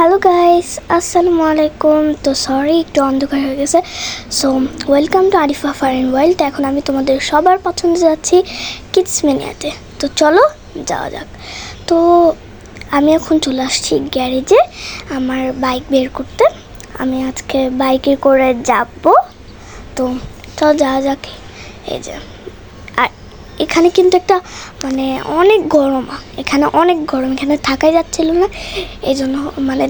Hello guys, আসসালামু আলাইকুম। তো সরি, একটু অন্ধকার হয়ে গেছে। So welcome to Arifa Farin world. এখন আমি তোমাদের সবার পছন্দে যাচ্ছি কিডস মিনিয়াতে। তো চলো যাওয়া যাক। তো আমি এখন চলে আসছি গ্যারেজে আমার বাইক বের করতে। আমি আজকে বাইকে করে যাব। তো চলো যাওয়া যাক। এই যে, আর এখানে কিন্তু একটা অনেক গরম, এখানে থাকাই যাচ্ছিল না, এই জন্য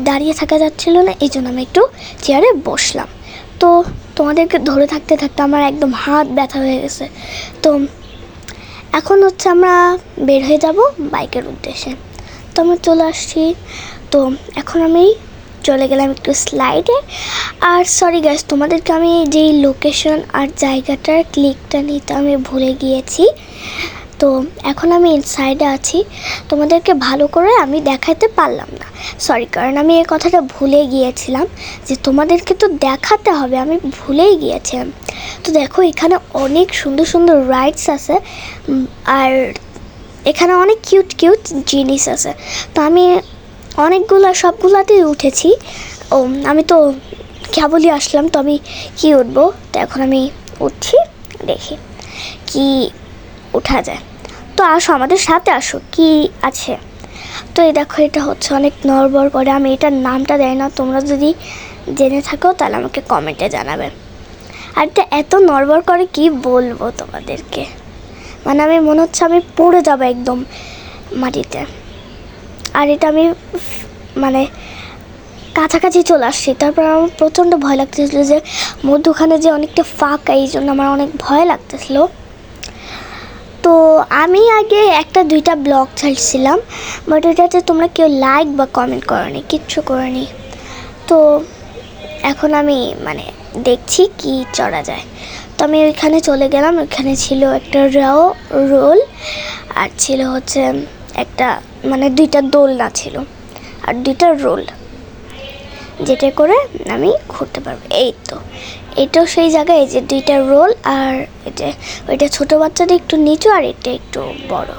দাঁড়িয়ে থাকা যাচ্ছিল না, এই জন্য আমি একটু চেয়ারে বসলাম। তো তোমাদেরকে ধরে থাকতে থাকতে আমার একদম হাত ব্যথা হয়ে গেছে। তো এখন হচ্ছে আমরা বের হয়ে যাব বাইকের উদ্দেশ্যে। তো আমি চলে আসছি। তো এখন আমি চলে গেলাম একটু স্লাইডে। আর সরি গাইস, তোমাদেরকে আমি যেই লোকেশন আর জায়গাটার ক্লিকটা নিতে আমি ভুলে গিয়েছি। তো এখন আমি ইনসাইডে আছি, তোমাদেরকে ভালো করে আমি দেখাতে পারলাম না, সরি। কারণ আমি এই কথাটা ভুলে গিয়েছিলাম যে তোমাদেরকে তো দেখাতে হবে, আমি ভুলেই গিয়েছিলাম। তো দেখো, এখানে অনেক সুন্দর সুন্দর রাইডস আছে, আর এখানে অনেক কিউট কিউট জিনিস আছে। তো আমি সবগুলাতেই উঠেছি। আমি তো কেবলই আসলাম, তো আমি কি উঠবো। তো এখন আমি উঠছি, দেখি কি উঠা যায়। তো আসো, আমাদের সাথে আসো, কি আছে। তো এই দেখো, এটা হচ্ছে অনেক নড়বড় করে। আমি এটার নামটা দেয় না, তোমরা যদি জেনে থাকো তাহলে আমাকে কমেন্টে জানাবে। আর এটা এত নড়বড় করে কি বলবো তোমাদেরকে, আমি মনে হচ্ছে আমি পড়ে যাবো একদম মাটিতে। আর এটা আমি কাছাকাছি চলে আসছি, তারপর আমার প্রচণ্ড ভয় লাগতেছিল যে মধ্যখানে যে অনেকটা ফাঁকা, এই জন্য আমার অনেক ভয় লাগতেছিল। তো আমি আগে একটা দুইটা ব্লগ ছাড়ছিলাম, বাট ওইটাতে তোমরা কেউ লাইক বা কমেন্ট করোনি, কিচ্ছু করোনি। তো এখন আমি দেখছি কি চড়া যায়। তো আমি ওইখানে চলে গেলাম। ওইখানে ছিল একটা রোল, আর ছিল হচ্ছে একটা দুইটা দোলনা ছিল, আর দুইটা রোল, যেটা করে আমি ঘুরতে পারবো। এই তো এটাও সেই জায়গায়, এই যে দুইটা রোল, আর এই যে ওইটা ছোটো বাচ্চাদের একটু নিচু, আর এটা একটু বড়।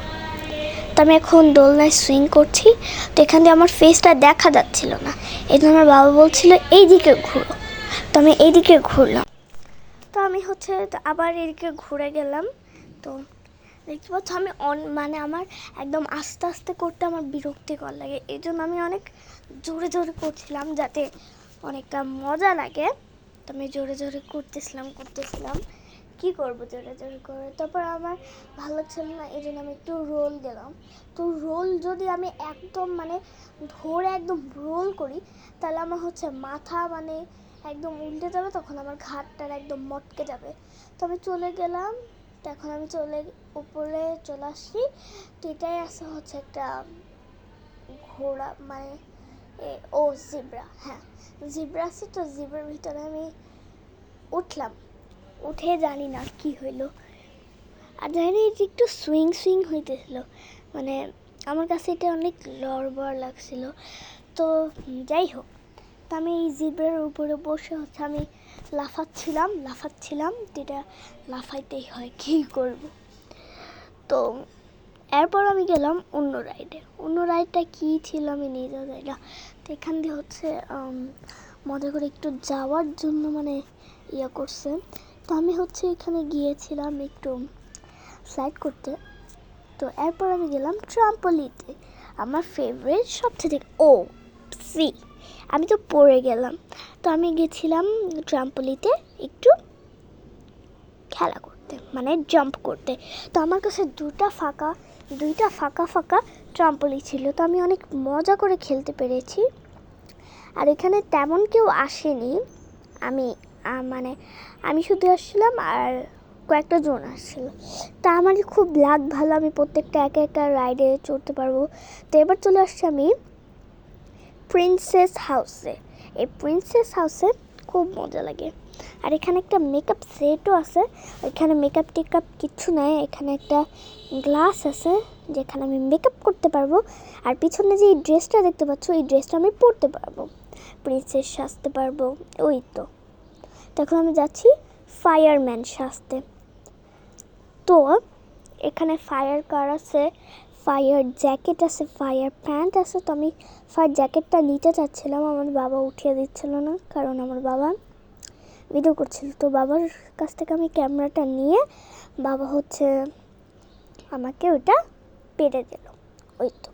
তো আমি এখন দোলনায় সুইং করছি। তো এখান দিয়ে আমার ফেসটা দেখা যাচ্ছিল না, এই জন্য আমার বাবা বলছিল এই দিকে ঘুরো। তো আমি এইদিকে ঘুরলাম। তো আমি হচ্ছে আবার এদিকে ঘুরে গেলাম। তো দেখতে পাচ্ছ, আমি আমার একদম আস্তে আস্তে করতে আমার বিরক্তিকর লাগে, এই জন্য আমি অনেক জোরে জোরে করছিলাম যাতে অনেকটা মজা লাগে। তো আমি জোরে জোরে করতেছিলাম। কি করব জোরে জোরে করে, তারপর আমার ভালো লাগছিল না, এই জন্য আমি একটু রোল দিলাম। তো রোল যদি আমি একদম ধরে একদম রোল করি, তাহলে আমার হচ্ছে মাথা একদম উল্টে যাবে, তখন আমার ঘাড়টার একদম মটকে যাবে। তো আমি চলে গেলাম। তো এখন আমি উপরে চলে আসছি। তো এটাই আছে হচ্ছে একটা ঘোড়া, জিব্রা, হ্যাঁ জিব্রা আছে। তো জিব্রার ভিতরে আমি উঠলাম। উঠে জানি না কি হইলো, আর জানি না যে একটু সুইং হইতেছিল, আমার কাছে এটা অনেক লড়বড় লাগছিল। তো যাই হোক, তো আমি এই জিব্রার উপরে বসে হচ্ছে আমি লাফাচ্ছিলাম। তো এটা লাফাইতেই হয়, কী করব। তো এরপর আমি গেলাম অন্য রাইডটা কী ছিল আমি নিজেও যাই না। তো এখান দিয়ে হচ্ছে মজা করে একটু যাওয়ার জন্য ইয়ে করছে। তো আমি হচ্ছে এখানে গিয়েছিলাম একটু স্লাইড করতে। তো এরপর আমি গেলাম ট্রাম্পলিতে, আমার ফেভারিট সবথেকে। আমি তো পড়ে গেলাম। তো আমি গেছিলাম ট্রাম্পলিতে একটু খেলা করতে, জাম্প করতে। তো আমার কাছে দুইটা ফাঁকা ট্রাম্পলি ছিল। তো আমি অনেক মজা করে খেলতে পেরেছি। আর এখানে তেমন কেউ আসেনি, আমি শুধু আসছিলাম আর কয়েকটা জন আসছিল। তা আমার খুব ভালো, আমি প্রত্যেকটা একা রাইডে চড়তে পারবো। তো এবার চলে আসছি আমি প্রিন্সেস হাউসে। এই প্রিন্সেস হাউসে খুব মজা লাগে। আর এখানে একটা মেকআপ সেটও আছে। এখানে মেকআপ টেকআপ কিচ্ছু নাই, এখানে একটা গ্লাস আছে যেখানে আমি মেকআপ করতে পারবো। আর পিছনে যে এই ড্রেসটা দেখতে পাচ্ছ, এই ড্রেসটা আমি পরতে পারবো, প্রিন্সেস সাজতে পারবো। ওই তো তখন আমি যাচ্ছি ফায়ারম্যান সাজতে। তো এখানে ফায়ার কার আছে, ফায়ার জ্যাকেট আছে, ফায়ার প্যান্ট আছে। তো আমি ফায়ার জ্যাকেটটা নিতে চাচ্ছিলাম, আমার বাবা উঠিয়ে দিচ্ছিল না, কারণ আমার বাবা ভিডিও করছিল। তো বাবার কাছ থেকে আমি ক্যামেরাটা নিয়ে বাবা হচ্ছে আমাকে ওইটা পেরে দিল। ওই তো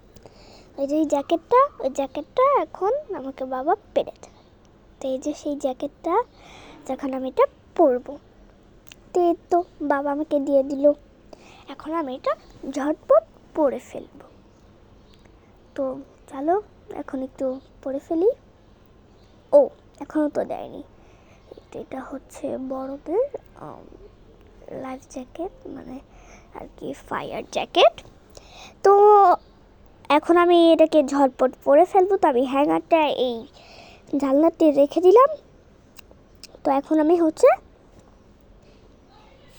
ওই যে এই জ্যাকেটটা, ওই জ্যাকেটটা এখন আমাকে বাবা পেরে দেবে। তো এই যে সেই জ্যাকেটটা যখন আমি এটা পরবো, তো এই তো বাবা আমাকে দিয়ে দিল। এখন আমি এটা ঝটপট পরে ফেলবো। তো চলো এখন একটু পরে ফেলি। ও এখনও তো দেয়নি। এটা হচ্ছে বড়দের লাইফ জ্যাকেট, মানে আর কি ফায়ার জ্যাকেট। তো এখন আমি এটাকে ঝটপট পরে ফেলবো। তো আমি হ্যাঙ্গারটা এই জানলাতে রেখে দিলাম। তো এখন আমি হচ্ছে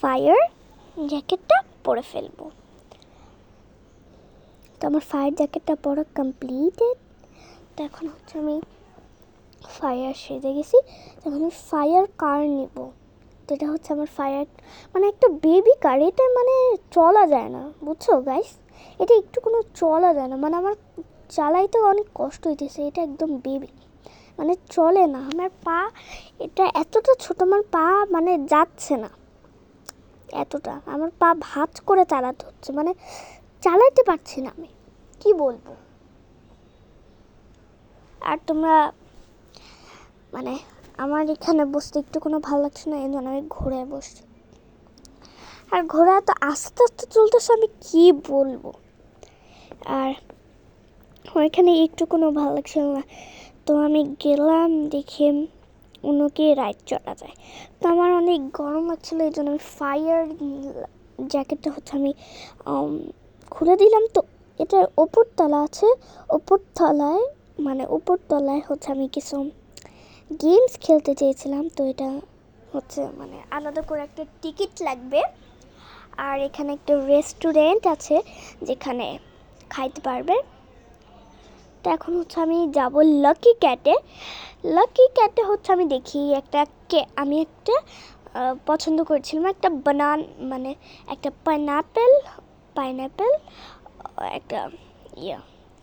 ফায়ার জ্যাকেটটা পরে ফেলবো। তো আমার ফায়ার জ্যাকেটটা পরা কমপ্লিটেড। তো এখন হচ্ছে আমি ফায়ার সেজে গেছি। এখন আমি ফায়ার কার নেব। তো এটা হচ্ছে আমার ফায়ার, মানে একটা বেবি কার। এটা মানে চলা যায় না, বুঝছো গাইস, এটা একটু কোনো চলা যায় না, মানে আমার চালাইতে অনেক কষ্ট হইতেছে। এটা একদম বেবি, মানে চলে না। আমার পা এটা এতটা ছোট, আমার পা মানে যাচ্ছে না এতটা, আমার পা ভাঁজ করে চালাতে হচ্ছে, মানে চালাইতে পারছি না আমি, কি বলবো। আর তোমরা মানে আমার এখানে বসতে একটু কোনো ভালো লাগছে না, এই জন্য আমি ঘোড়ায় বসছি। আর ঘোড়া তো আস্তে আস্তে চলতেছে, আমি কি বলবো। আর ওইখানে একটু কোনো ভালো লাগছিল না, তো আমি গেলাম দেখে অন্যকে রাইড চড়া যায়। তো আমার অনেক গরম লাগছিলো, এই জন্য আমি ফায়ার জ্যাকেটটা হচ্ছে আমি খুলে দিলাম। তো এটার ওপরতলা আছে, ওপরতলায় মানে উপরতলায় হচ্ছে আমি কিছু গেমস খেলতে চেয়েছিলাম। তো এটা হচ্ছে মানে আলাদা করে একটা টিকিট লাগবে। আর এখানে একটা রেস্টুরেন্ট আছে যেখানে খাইতে পারবে। তো এখন হচ্ছে আমি যাব লাকি ক্যাটে। লাকি ক্যাটে হচ্ছে আমি দেখি আমি একটা পছন্দ করেছিলাম, একটা মানে একটা পাইনঅ্যাপেল একটা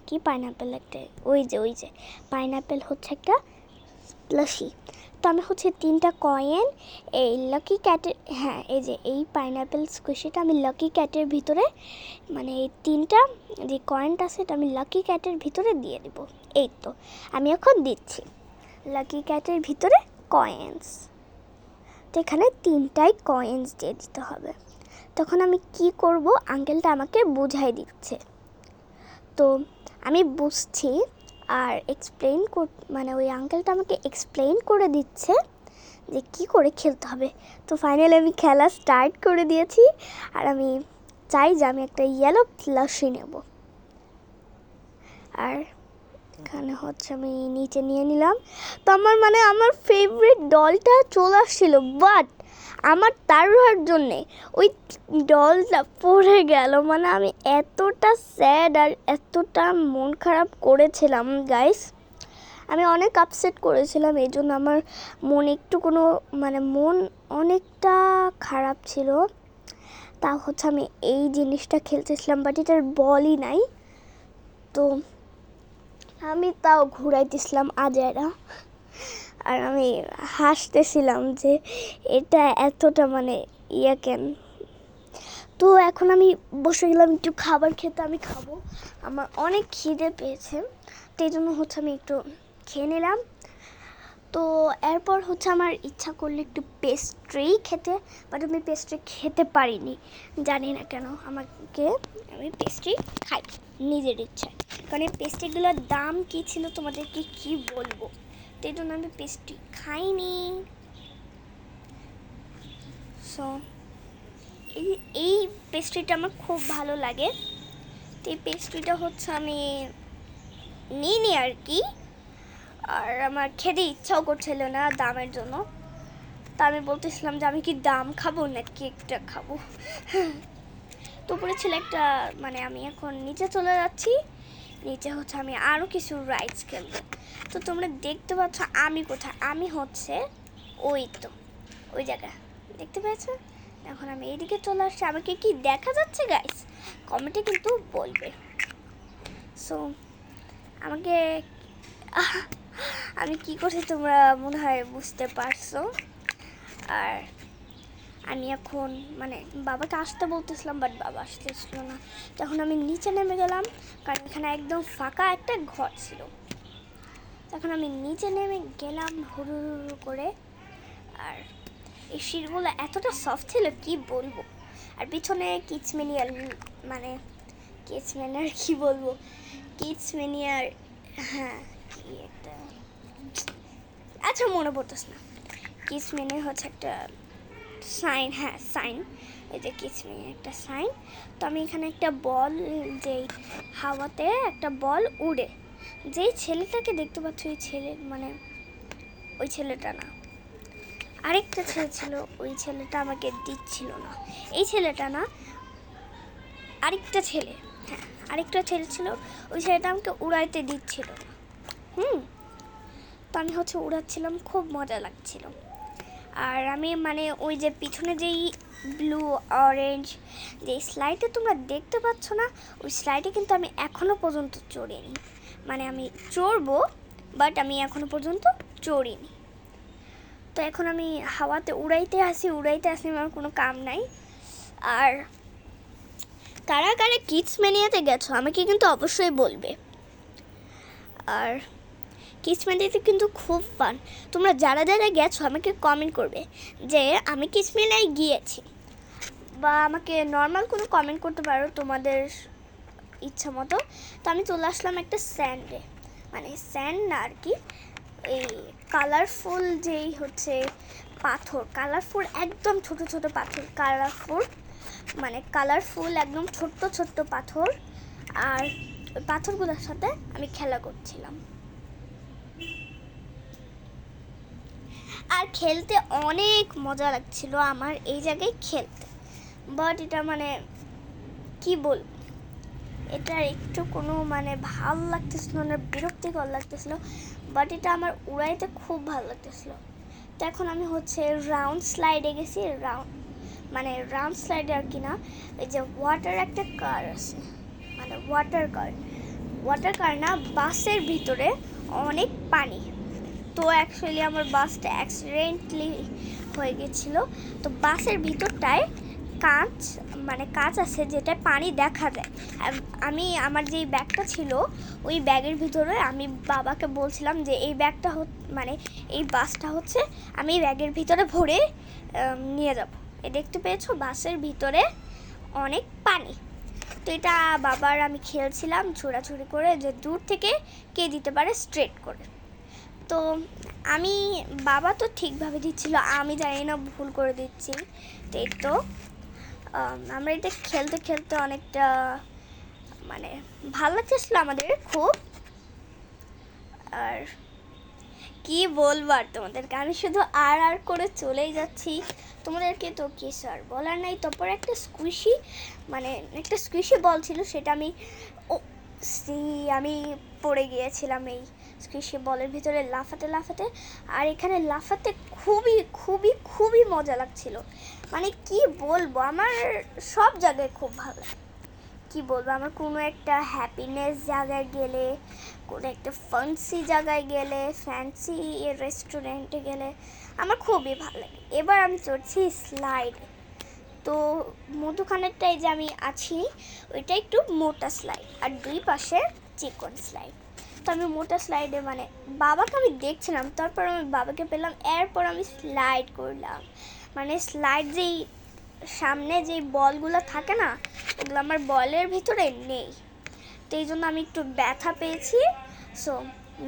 কি পাইনঅ্যাপেল, একটা ওই যে পাইনঅ্যাপেল হচ্ছে একটা প্লাশি। তো আমি হচ্ছে 3টা কয়েন এই লাকি ক্যাটের, হ্যাঁ এই যে এই পাইনঅ্যাপেল স্কুইশিটা আমি লাকি ক্যাটের ভিতরে, মানে এই 3টা যে কয়েনটা আছে এটা আমি লাকি ক্যাটের ভিতরে দিয়ে দিব। এই তো আমি এখন দিচ্ছি লাকি ক্যাটের ভিতরে কয়েন্স। তো এখানে 3টাই কয়েন্স দিয়ে দিতে হবে। তখন আমি কি করব, আঙ্কেলটা আমাকে বুঝাই দিচ্ছে। তো আমি বুঝছি আর মানে ওই আঙ্কেলটা আমাকে এক্সপ্লেন করে দিচ্ছে যে কি করে খেলতে হবে। তো ফাইনালি আমি খেলা স্টার্ট করে দিয়েছি। আর আমি চাই যে আমি একটা ইয়েলো প্লাশি নেব। আর এখানে হচ্ছে আমি নিচে নিয়ে নিলাম। তো আমার ফেভারিট ডলটা চলে আসছিল, বাট আমার তাড়াহুড়োর জন্যে ওই ডলটা পড়ে গেল। মানে আমি এতটা স্যাড আর এতটা মন খারাপ করেছিলাম গাইস, আমি অনেক আপসেট করেছিলাম। এই জন্য আমার মন অনেকটা খারাপ ছিল। তা হচ্ছে আমি এই জিনিসটা খেলতেছিলাম, বাট এটার বলই নাই। তো আমি তাও ঘুরাইতেছিলাম আজাইরা, আর আমি হাসতেছিলাম যে এটা এতটা মানে কেন। তো এখন আমি বসে গেলাম একটু খাবার খেতে, আমি খাবো, আমার অনেক খিদে পেয়েছে। তো এই জন্য হচ্ছে আমি একটু খেয়ে নিলাম। তো এরপর হচ্ছে আমার ইচ্ছা করলো একটু পেস্ট্রি খেতে, বাট আমি পেস্ট্রি খেতে পারিনি, জানি না কেন। আমি পেস্ট্রি খাই নিজের ইচ্ছায়, কারণ এই পেস্ট্রিগুলোর দাম কী ছিল তোমাদেরকে কি বলবো। তো এই জন্য আমি পেস্ট্রি খাইনি। সো এই পেস্ট্রিটা আমার খুব ভালো লাগে। তো এই পেস্ট্রিটা হচ্ছে আমি নিইনি আর কি। আর আমার খেতে ইচ্ছাও করছিল না দামের জন্য। তা আমি বলতেছিলাম যে আমি কি দাম খাবো না কেকটা খাবো। তো উপরে ছিল একটা, মানে আমি এখন নিচে চলে যাচ্ছি। নিচে হচ্ছে আমি আরও কিছু রাইডস খেলবো। তো তোমরা দেখতে পাচ্ছ আমি কোথায়, আমি হচ্ছে ওই জায়গা দেখতে পেয়েছো, এখন আমি এইদিকে চলে আসছি। আমাকে কি দেখা যাচ্ছে গাইস? কমেন্টে কিন্তু বলবে। সো আমাকে আমি কি করছি তোমরা মনে হয় বুঝতে পারছো। আর আমি এখন মানে বাবাকে আসতে বলতেছিলাম, বাট বাবা আসতেছিল না। তখন আমি নিচে নেমে গেলাম, কারণ এখানে একদম ফাঁকা একটা ঘর ছিল। তখন আমি নিচে নেমে গেলাম হুড়ু হুড়ু করে। আর এই সিটগুলো এতটা সফট ছিল কি বলবো। আর পিছনে কিচমেনিয়ার মানে কিচমেনিয়ার কি বলবো, কিচমেনিয়ার, হ্যাঁ কি একটা, আচ্ছা মনে পড়তেছে না। কিচমেনিয়ার হচ্ছে একটা সাইন, হ্যাঁ সাইন, এই যে কিচমেনিয়ার একটা সাইন। তো আমি এখানে একটা বল, যেই হাওয়াতে একটা বল উড়ে, যেই ছেলেটাকে দেখতে পাচ্ছ এই ছেলে মানে ওই ছেলেটা না, আরেকটা ছেলে ছিল, ওই ছেলেটা আমাকে দিচ্ছিল না। এই ছেলেটা না, আরেকটা ছেলে, হ্যাঁ আরেকটা ছেলে ছিল, ওই ছেলেটা আমাকে উড়াইতে দিচ্ছিল না। তো আমি হচ্ছে উড়াচ্ছিলাম, খুব মজা লাগছিল। আর আমি মানে ওই যে পিছনে যেই ব্লু অরেঞ্জ যে স্লাইডে তোমরা দেখতে পাচ্ছ না, ওই স্লাইডে কিন্তু আমি এখনও পর্যন্ত চড়িনি। মানে আমি চড়বো, বাট আমি এখনও পর্যন্ত চড়িনি। তো এখন আমি হাওয়াতে উড়াইতে আসি আমার কোনো কাম নাই। আর কারা কারা কিডসম্যানিয়াতে গেছো আমাকে কিন্তু অবশ্যই বলবে। আর কিডসম্যানিয়াতে কিন্তু খুব ফান। তোমরা যারা যারা গেছো আমাকে কমেন্ট করবে যে আমি কিডসম্যানিয়ায় গিয়েছি, বা আমাকে নর্মাল কোনো কমেন্ট করতে পারো তোমাদের ইচ্ছা মতো। তো আমি চলে আসলাম একটা স্যান্ডে, মানে স্যান্ড না আর কি, এই কালারফুল যেই হচ্ছে পাথর, কালারফুল একদম ছোট ছোট পাথর, কালারফুল মানে কালারফুল একদম ছোট্ট ছোট্ট পাথর। আর ওই পাথরগুলোর সাথে আমি খেলা করছিলাম। আর খেলতে অনেক মজা লাগছিল আমার এই জায়গায় খেলতে। বাট এটা মানে কি বলবো, এটা একটু কোনো মানে ভাল লাগতেছিল না, বিরক্তিকর লাগতেছিল। বাট এটা আমার উড়াইতে খুব ভালো লাগতেছিল। তো এখন আমি হচ্ছে রাউন্ড স্লাইডে গেছি। রাউন্ড স্লাইডে আর কি না, এই যে ওয়াটার একটা কার আছে, মানে ওয়াটার কার না, বাসের ভিতরে অনেক পানি। তো অ্যাকচুয়ালি আমার বাসটা অ্যাক্সিডেন্টলি হয়ে গেছিলো। তো বাসের ভিতরটায় কাঁচ আছে যেটা পানি দেখা যায়। আমি আমার যেই ব্যাগটা ছিল ওই ব্যাগের ভিতরে আমি বাবাকে বলছিলাম যে এই ব্যাগটা মানে এই বাসটা হচ্ছে আমি ব্যাগের ভিতরে ভরে নিয়ে যাব। দেখতে পেয়েছো বাসের ভিতরে অনেক পানি। তো এটা বাবার আমি খেলছিলাম ছোড়াছুড়ি করে যে দূর থেকে কে দিতে পারে স্ট্রেট করে। তো আমি বাবা তো ঠিকভাবে দিচ্ছিল, আমি জানি না ভুল করে দিচ্ছি। তো এই তো আমরা এটা খেলতে খেলতে অনেকটা মানে ভালো লাগতেছিল আমাদের খুব। আর কি বলবো আর তোমাদেরকে, আমি শুধু আর করে চলেই যাচ্ছি। তোমাদেরকে তো কিছু আর বলার নাই। তারপর একটা স্কুইশি বল ছিল, সেটা আমি পড়ে গিয়েছিলাম এই স্কুইশি বলের ভিতরে লাফাতে। আর এখানে লাফাতে খুবই খুবই খুবই মজা লাগছিল। মানে কি বলবো, আমার সব জায়গায় খুব ভালো লাগে। কি বলবো, আমার কোনো একটা হ্যাপিনেস জায়গায় গেলে, কোনো একটা ফ্যান্সি জায়গায় গেলে, ফ্যান্সি রেস্টুরেন্টে গেলে আমার খুবই ভালো লাগে। এবার আমি চড়ছি স্লাইডে। তো মধুখানেরটাই যে আমি আছি ওইটা একটু মোটা স্লাইড, আর দুই পাশে চিকন স্লাইড। তো আমি মোটা স্লাইডে মানে বাবাকে আমি দেখছিলাম, তারপর আমি বাবাকে পেলাম, এরপর আমি স্লাইড করলাম। মানে স্লাইড যেই সামনে যেই বলগুলো থাকে না, ওগুলো আমার বলের ভিতরে নেই। তো এই জন্য আমি একটু ব্যথা পেয়েছি। সো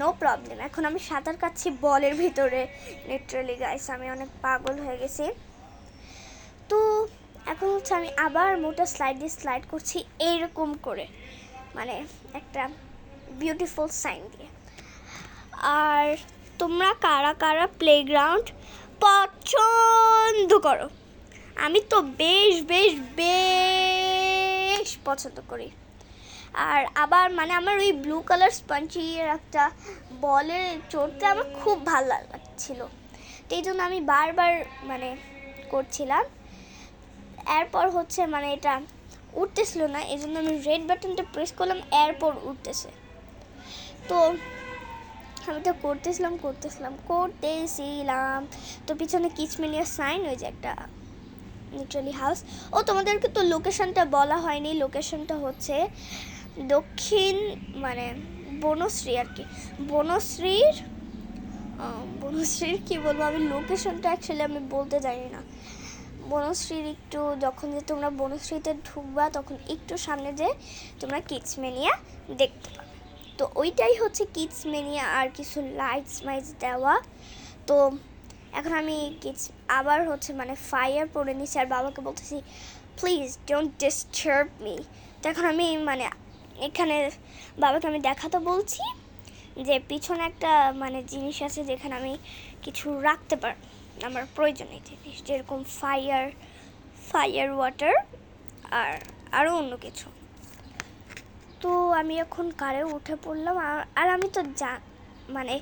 নো প্রবলেম, এখন আমি সাঁতার কাটছি বলের ভিতরে। লিটারালি গাইস আমি অনেক পাগল হয়ে গেছি। তো এখন হচ্ছে আমি আবার মোটা স্লাইড করছি এইরকম করে, মানে একটা বিউটিফুল সাইন দিয়ে। আর তোমরা কারা কারা প্লেগ্রাউন্ড পছন্দ করো? আমি তো বেশ বেশ বেশ পছন্দ করি। আর আবার মানে আমার ওই ব্লু কালার স্পঞ্জির একটা বলে চড়তে আমার খুব ভালো লাগছিল। তো এই জন্য আমি বারবার মানে করছিলাম। এরপর হচ্ছে মানে এটা উঠতেছিল না, এই জন্য আমি রেড বাটনটা প্রেস করলাম, এরপর উঠতেছে। তো আমি তো করতেছিলাম তো পিছনে কিচমিনিয়ার সাইন, ওই যে একটা লিটারালি হাউস। ও তোমাদেরকে তো লোকেশনটা বলা হয়নি, লোকেশনটা হচ্ছে দক্ষিণ মানে বনশ্রী আর কি, বনশ্রীর কি বলবো আমি, লোকেশনটা অ্যাকচুয়ালি আমি বলতে জানি না। বনশ্রীর একটু যখন যে তোমরা বনশ্রীতে ঢুকবা তখন একটু সামনে যে তোমরা কিডসমেনিয়া দেখতে পাবে। তো ওইটাই হচ্ছে কিডসমেনিয়া, আর কিছু লাইটস মাইটস দেওয়া। তো এখন আমি আবার হচ্ছে মানে ফায়ার পরে নিচ্ছি, আর বাবাকে বলতেছি প্লিজ ডোন্ট ডিস্টার্ব মি। তো এখন আমি মানে এখানে বাবাকে আমি দেখাতে বলছি যে পিছনে একটা মানে জিনিস আছে যেখানে আমি কিছু রাখতে পারি, আমার প্রয়োজনীয় জিনিস, যেরকম ফায়ার ওয়াটার আর আরও অন্য কিছু। তো আমি এখন কারে উঠে পড়লাম, আর আমি তো মানে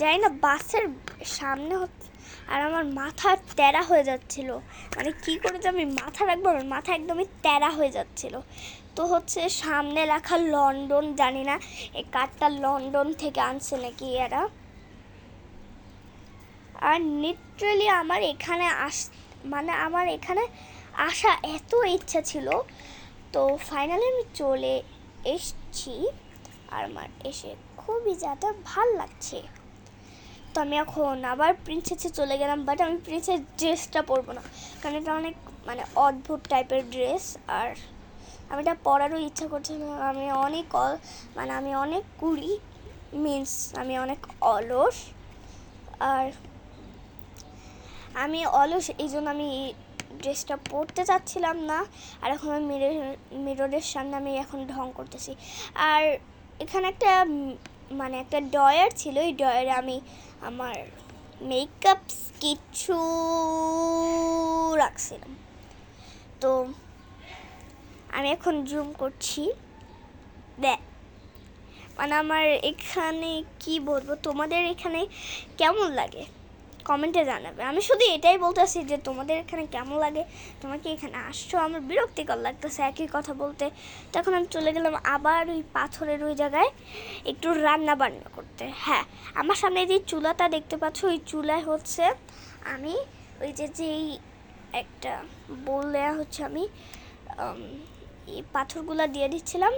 জানি না বাসের সামনে আর আমার মাথা তেরা হয়ে যাচ্ছিল, মানে কি করে যে আমি মাথা রাখবো, আমার মাথা একদমই তেরা হয়ে যাচ্ছিল। তো হচ্ছে সামনে লেখা লন্ডন, জানি না এই কার্ডটা লন্ডন থেকে আনছে নাকি এরা। আর লিটারালি আমার এখানে আমার এখানে আসা এত ইচ্ছা ছিল, তো ফাইনালি আমি চলে এসছি, আর আমার এসে খুবই যাতে ভাল লাগছে। তো আমি এখন আবার প্রিন্সেসে চলে গেলাম, বাট আমি প্রিন্সেস ড্রেসটা পরবো না, কারণ এটা অনেক মানে অদ্ভুত টাইপের ড্রেস, আর আমি এটা পরারও ইচ্ছা করছে না। আমি অনেক কুড়ি মিন্স আমি অনেক অলস, আর আমি অলস এই জন্য আমি ড্রেসটা পরতে চাচ্ছিলাম না। আর এখন আমি মিররের সামনে আমি এখন ঢং করতেছি, আর এখানে একটা মানে একটা ডয়ার ছিল, এই ডয়ারে আমি আমার মেকআপ কিছু রাখছিলাম। তো আমি এখন জুম করছি, মানে আমার এখানে কি বলবো, তোমাদের এখানে কেমন লাগে কমেন্টে জানাবে। আমি শুধু এটাই বলতেছি যে তোমাদের এখানে কেমন লাগে, তোমরা কি এখানে আসছো, আমার বিরক্তিকর লাগতেছে একই কথা বলতে। তখন আমি চলে গেলাম আবার ওই পাথরের ওই জায়গায় একটু রান্না বান্না করতে। হ্যাঁ, আমার সামনে যে চুলাটা দেখতে পাচ্ছ, ওই চুলায় হচ্ছে আমি ওই যেই একটা বললে হচ্ছে আমি এই পাথরগুলো দিয়ে দিচ্ছিলাম,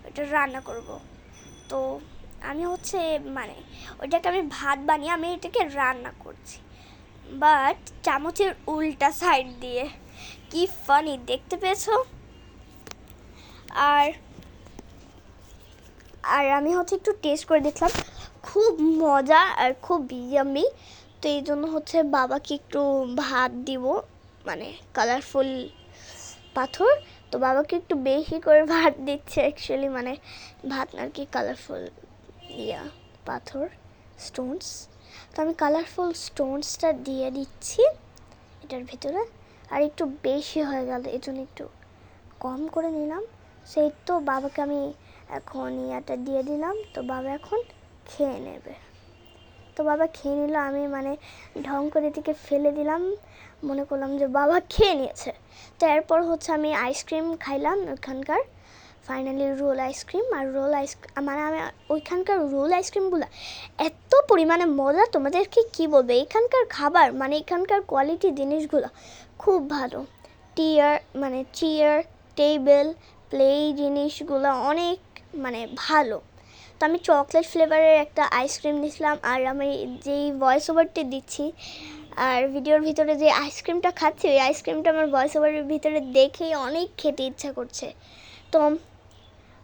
ওইটা রান্না করব। তো আমি হচ্ছে মানে ওইটাকে আমি ভাত বানিয়ে আমি এটাকে রান্না করছি, বাট চামচের উল্টা সাইড দিয়ে। কি ফানি, দেখতে পেয়েছো? আর আমি হচ্ছে একটু টেস্ট করে দেখলাম, খুব মজা আর খুব ইয়াম্মি। তো এই জন্য হচ্ছে বাবাকে একটু ভাত দিব, মানে কালারফুল পাথর, তো বাবাকে একটু বেশি করে ভাত দিচ্ছে অ্যাকচুয়ালি, মানে ভাত আর কি কালারফুল পাথর স্টোনস। তো আমি কালারফুল স্টোনসটা দিয়ে দিচ্ছি এটার ভিতরে, আর একটু বেশি হয়ে গেল এই জন্য একটু কম করে নিলাম। সেই তো বাবাকে আমি এখন ইয়াটা দিয়ে দিলাম, তো বাবা এখন খেয়ে নেবে। তো বাবা খেয়ে নিল, আমি মানে ঢং করে এদিকে ফেলে দিলাম, মনে করলাম যে বাবা খেয়ে নিয়েছে। তো এরপর হচ্ছে আমি আইসক্রিম খাইলাম ওইখানকার, ফাইনালি রোল আইসক্রিম। আর মানে আমি ওইখানকার রোল আইসক্রিমগুলো এত পরিমাণে মজা, তোমাদেরকে কী বলবো, এখানকার খাবার মানে এখানকার কোয়ালিটি জিনিসগুলো খুব ভালো। চেয়ার টেবিল প্লে জিনিসগুলো অনেক মানে ভালো। তো আমি চকলেট ফ্লেভারের একটা আইসক্রিম নিয়েছিলাম, আর আমি যেই ভয়েস ওভারটি দিচ্ছি আর ভিডিওর ভিতরে যে আইসক্রিমটা খাচ্ছি, ওই আইসক্রিমটা আমার ভয়েস ওভারের ভিতরে দেখেই অনেক খেতে ইচ্ছা করছে। তো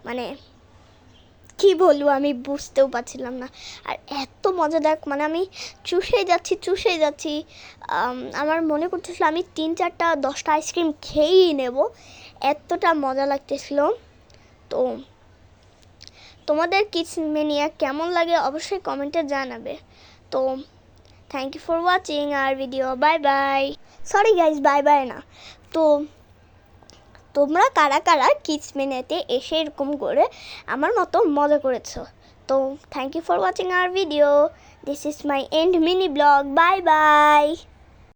মানে কি বলবো আমি বুঝতেও পারছিলাম না, আর এত মজাদার, মানে আমি চুষেই যাচ্ছি। আমার মনে করতেছিল আমি 3-4টা 10টা আইসক্রিম খেয়েই নেব, এতটা মজা লাগতেছিল। তো তোমাদের কিডসমেনিয়া কেমন লাগে অবশ্যই কমেন্টে জানাবে। তো thank you for watching our video, bye bye. Sorry guys, bye bye না। তো তোমরা কারা কারা কিডসমেনিয়াতে এসে এরকম করে আমার মতো মজা করেছো। তো thank you for watching our video, this is my end mini blog, bye by.